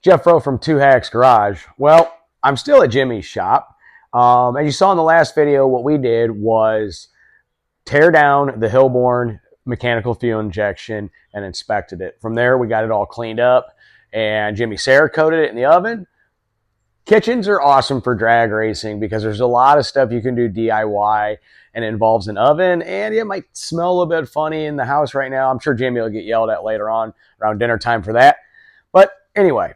Jeff Rowe from Two Hacks Garage. Well, I'm still at Jimmy's shop. As you saw in the last video, what we did was tear down the Hilborn mechanical fuel injection and inspected it. From there, we got it all cleaned up, and Jimmy Cerakoted it in the oven. Kitchens are awesome for drag racing because there's a lot of stuff you can do DIY, and it involves an oven, and it might smell a little bit funny in the house right now. I'm sure Jimmy will get yelled at later on around dinner time for that. But anyway,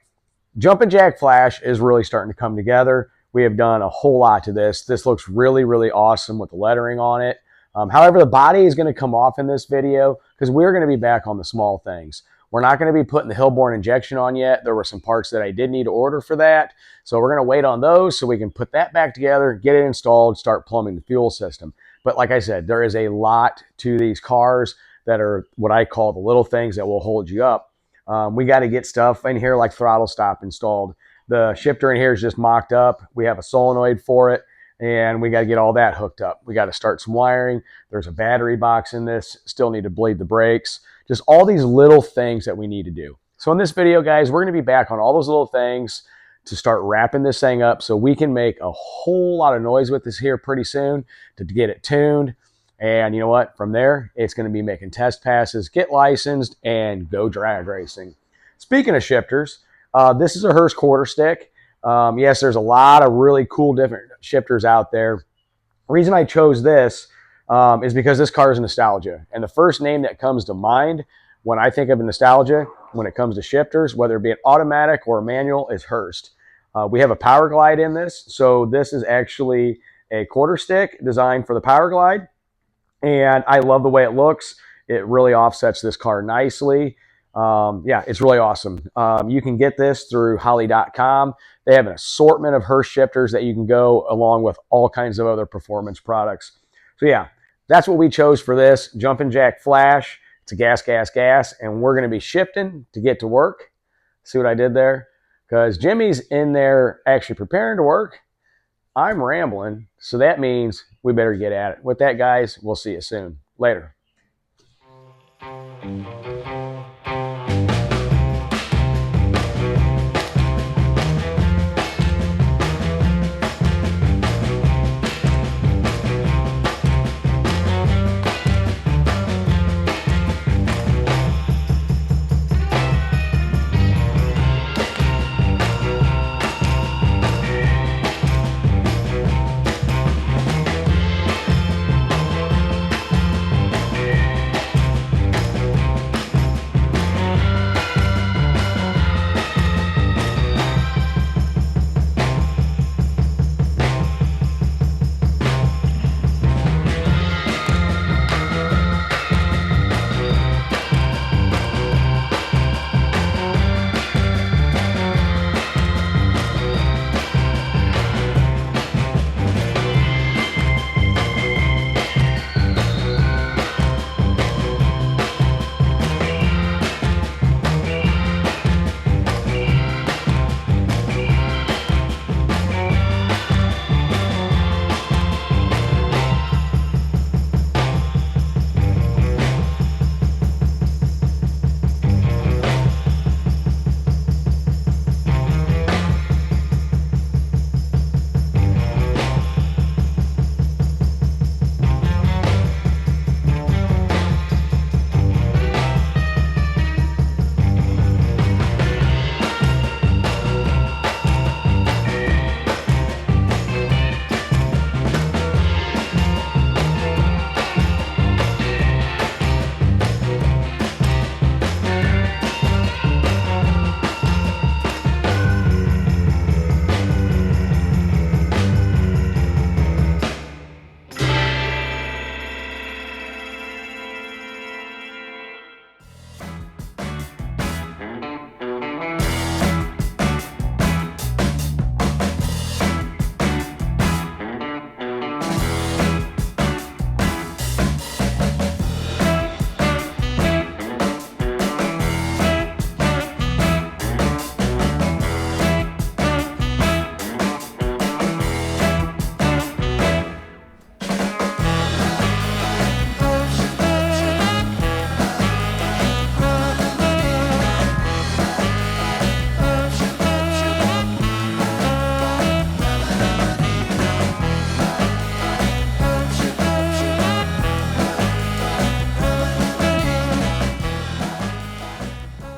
Jumpin' Jack Flash is really starting to come together. We have done a whole lot to this. This looks really, really awesome with the lettering on it. However, the body is going to come off in this video because we're going to be back on the small things. We're not going to be putting the Hilborn injection on yet. There were some parts that I did need to order for that. So we're going to wait on those so we can put that back together, get it installed, start plumbing the fuel system. But like I said, there is a lot to these cars that are what I call the little things that will hold you up. We got to get stuff in here like throttle stop installed. The shifter in here is just mocked up. We have a solenoid for it, and we got to get all that hooked up. We got to start some wiring. There's a battery box in this. Still need to bleed the brakes. Just all these little things that we need to do. So in this video, guys, we're going to be back on all those little things to start wrapping this thing up so we can make a whole lot of noise with this here pretty soon to get it tuned. And you know what? From there, it's going to be making test passes, get licensed, and go drag racing. Speaking of shifters, this is a Hurst quarter stick. Yes, there's a lot of really cool different shifters out there. The reason I chose this is because this car is nostalgia. And the first name that comes to mind when I think of nostalgia, when it comes to shifters, whether it be an automatic or a manual, is Hurst. We have a Powerglide in this. So this is actually a quarter stick designed for the Powerglide. And I love the way it looks. It really offsets this car nicely. Yeah, it's really awesome. You can get this through Holley.com. They have an assortment of Hurst shifters that you can go along with all kinds of other performance products. So yeah, that's what we chose for this Jumpin' Jack Flash. It's a gas, gas, gas, and we're going to be shifting to get to work. See what I did there? Because Jimmy's in there actually preparing to work. I'm rambling, so that means we better get at it. With that, guys, we'll see you soon. Later.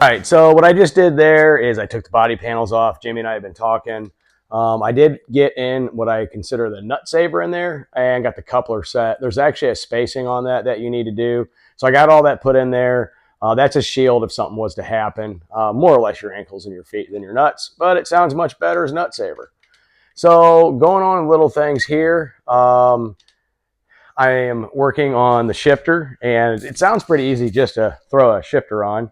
All right, so what I just did there is I took the body panels off. Jimmy and I have been talking. I did get in what I consider the nut saver in there and got the coupler set. There's actually a spacing on that you need to do. So I got all that put in there. That's a shield if something was to happen. More or less your ankles and your feet than your nuts, but it sounds much better as nut saver. So going on little things here. I am working on the shifter, and it sounds pretty easy just to throw a shifter on.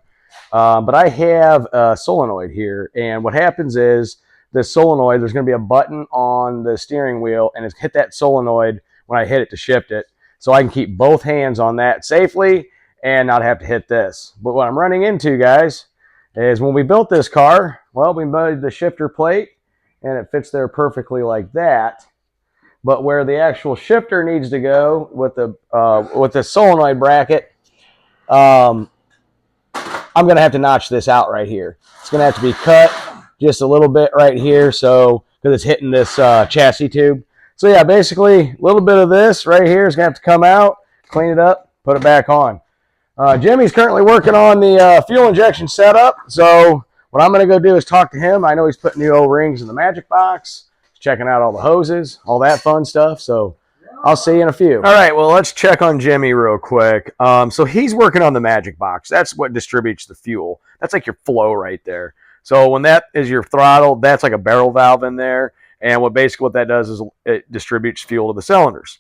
But I have a solenoid here, and what happens is the solenoid, there's going to be a button on the steering wheel, and it's hit that solenoid when I hit it to shift it, so I can keep both hands on that safely and not have to hit this. But what I'm running into, guys, is when we built this car, well, we made the shifter plate, and it fits there perfectly like that. But where the actual shifter needs to go with the solenoid bracket, I'm going to have to notch this out right here. It's going to have to be cut just a little bit right here, so because it's hitting this chassis tube. So yeah, basically a little bit of this right here is going to have to come out, clean it up, put it back on. Jimmy's currently working on the fuel injection setup, so what I'm going to go do is talk to him. I know he's putting new O-rings in the magic box, checking out all the hoses, all that fun stuff, so I'll see you in a few. All right, well, let's check on Jimmy real quick. So he's working on the magic box. That's what distributes the fuel. That's like your flow right there. So when that is your throttle, that's like a barrel valve in there. And what that does is it distributes fuel to the cylinders.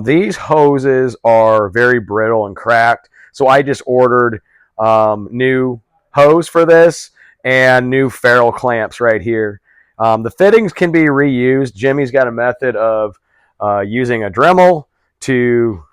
These hoses are very brittle and cracked. So I just ordered new hose for this and new ferrule clamps right here. The fittings can be reused. Jimmy's got a method of using a Dremel to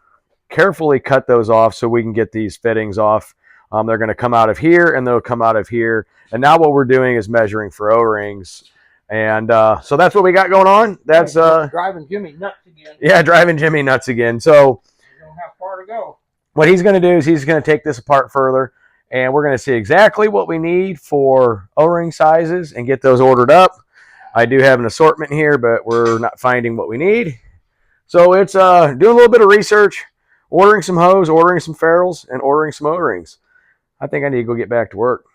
carefully cut those off so we can get these fittings off. They're going to come out of here, and they'll come out of here. And now what we're doing is measuring for O-rings. And so that's what we got going on. That's driving Jimmy nuts again. Yeah, driving Jimmy nuts again. So you don't have far to go. What he's going to do is he's going to take this apart further, and we're going to see exactly what we need for O-ring sizes and get those ordered up. I do have an assortment here, but we're not finding what we need. So it's doing a little bit of research, ordering some hose, ordering some ferrules, and ordering some O-rings. I think I need to go get back to work.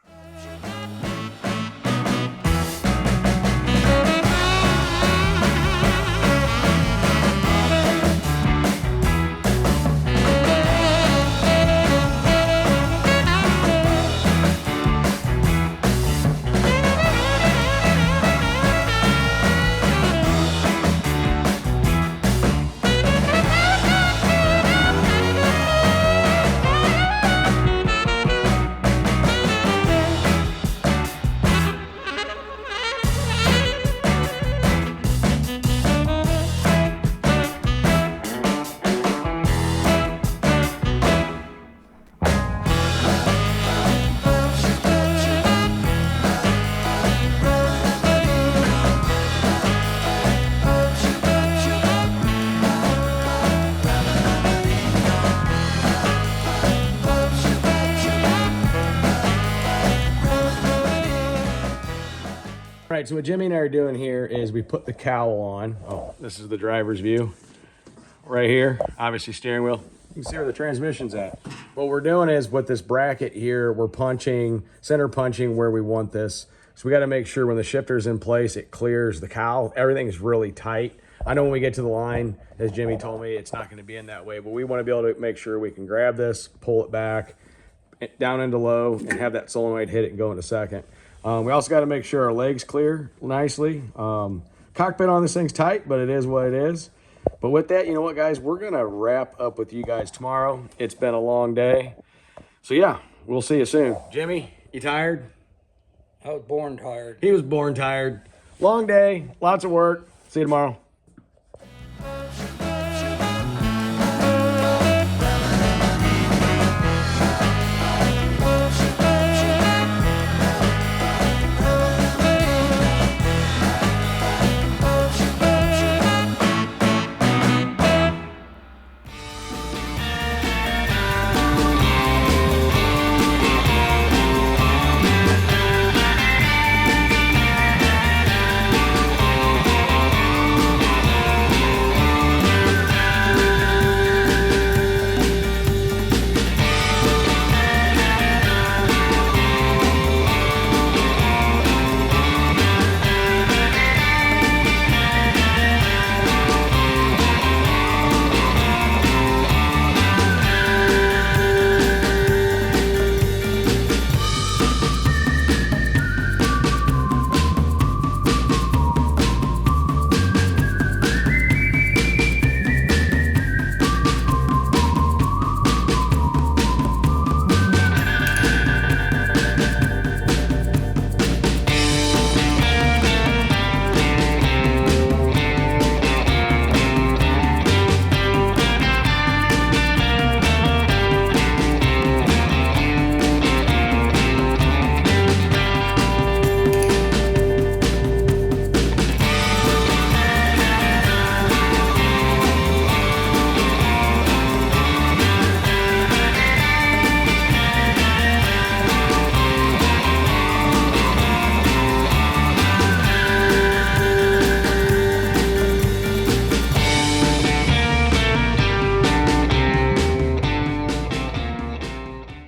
All right, so what Jimmy and I are doing here is we put the cowl on. Oh, this is the driver's view right here. Obviously steering wheel. You can see where the transmission's at. What we're doing is with this bracket here, we're punching, center punching where we want this. So we got to make sure when the shifter's in place, it clears the cowl. Everything is really tight. I know when we get to the line, as Jimmy told me, it's not going to be in that way, but we want to be able to make sure we can grab this, pull it back, down into low, and have that solenoid hit it and go in a second. We also got to make sure our legs clear nicely. Cockpit on this thing's tight, but it is what it is. But with that, you know what, guys? We're going to wrap up with you guys tomorrow. It's been a long day. So, yeah, we'll see you soon. Jimmy, you tired? I was born tired. He was born tired. Long day, lots of work. See you tomorrow.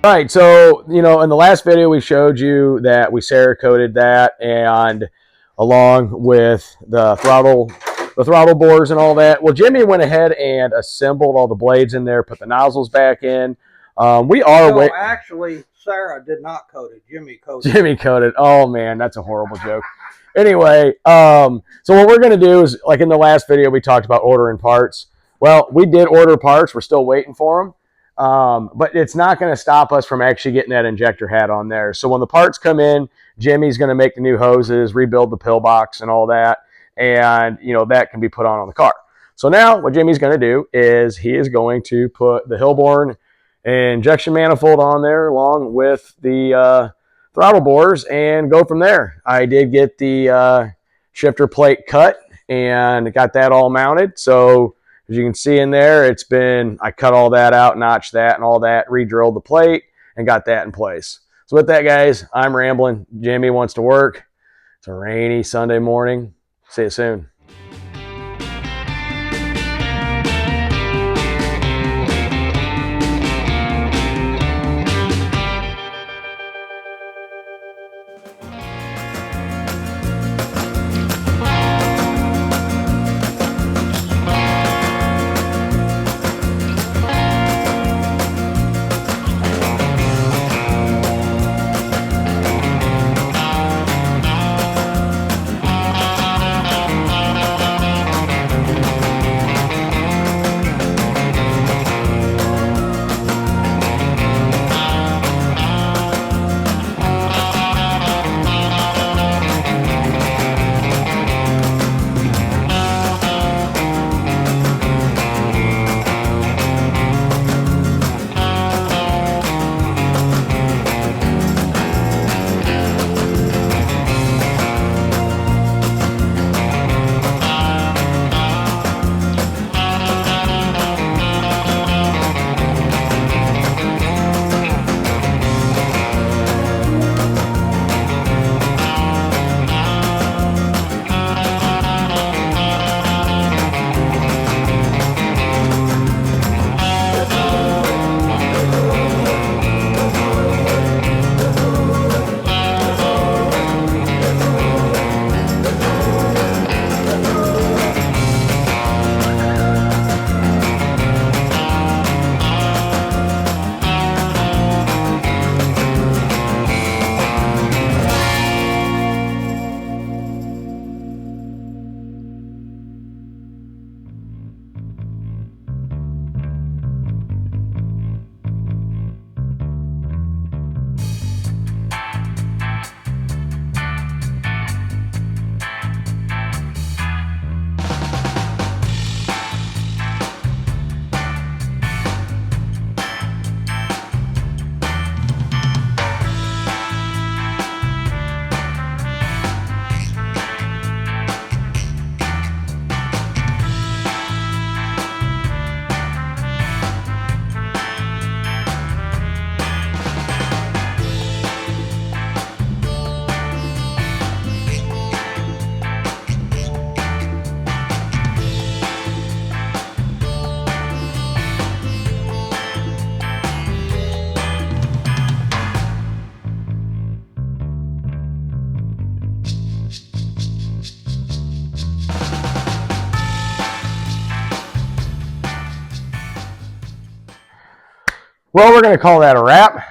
All right, so in the last video we showed you that we Cerakoted that, and along with the throttle bores and all that. Well, Jimmy went ahead and assembled all the blades in there, put the nozzles back in. We are No, actually, Sarah did not coat it. Jimmy coated. Jimmy coated. Oh man, that's a horrible joke. Anyway, so what we're gonna do is, like in the last video, we talked about ordering parts. Well, we did order parts. We're still waiting for them. But it's not going to stop us from actually getting that injector hat on there. So when the parts come in, Jimmy's going to make the new hoses, rebuild the pillbox and all that. And, that can be put on the car. So now what Jimmy's going to do is he is going to put the Hilborn injection manifold on there along with the throttle bores and go from there. I did get the shifter plate cut and got that all mounted. So as you can see in there, I cut all that out, notched that and all that, re-drilled the plate, and got that in place. So with that, guys, I'm rambling. Jimmy wants to work. It's a rainy Sunday morning. See you soon. Well, we're going to call that a wrap.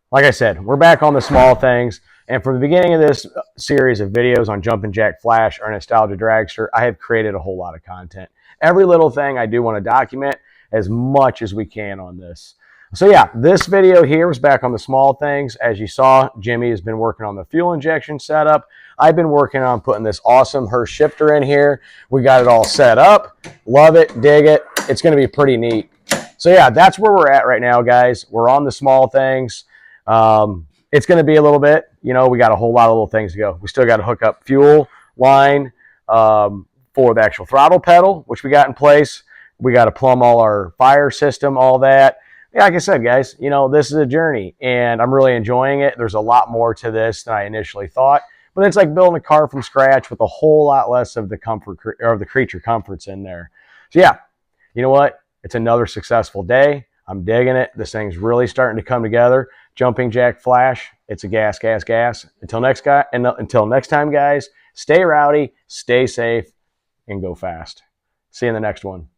Like I said, we're back on the small things. And from the beginning of this series of videos on Jumpin' Jack Flash or Nostalgia Dragster, I have created a whole lot of content. Every little thing I do want to document as much as we can on this. So yeah, this video here was back on the small things. As you saw, Jimmy has been working on the fuel injection setup. I've been working on putting this awesome Hurst shifter in here. We got it all set up. Love it, dig it. It's going to be pretty neat. So yeah, that's where we're at right now, guys. We're on the small things. It's going to be a little bit, we got a whole lot of little things to go. We still got to hook up fuel line for the actual throttle pedal, which we got in place. We got to plumb all our fire system, all that. Yeah, like I said, guys, this is a journey, and I'm really enjoying it. There's a lot more to this than I initially thought, but it's like building a car from scratch with a whole lot less of the comfort or the creature comforts in there. So yeah, you know what? It's another successful day. I'm digging it. This thing's really starting to come together. Jumping jack flash. It's a gas, gas, gas. Until next time, guys, stay rowdy, stay safe, and go fast. See you in the next one.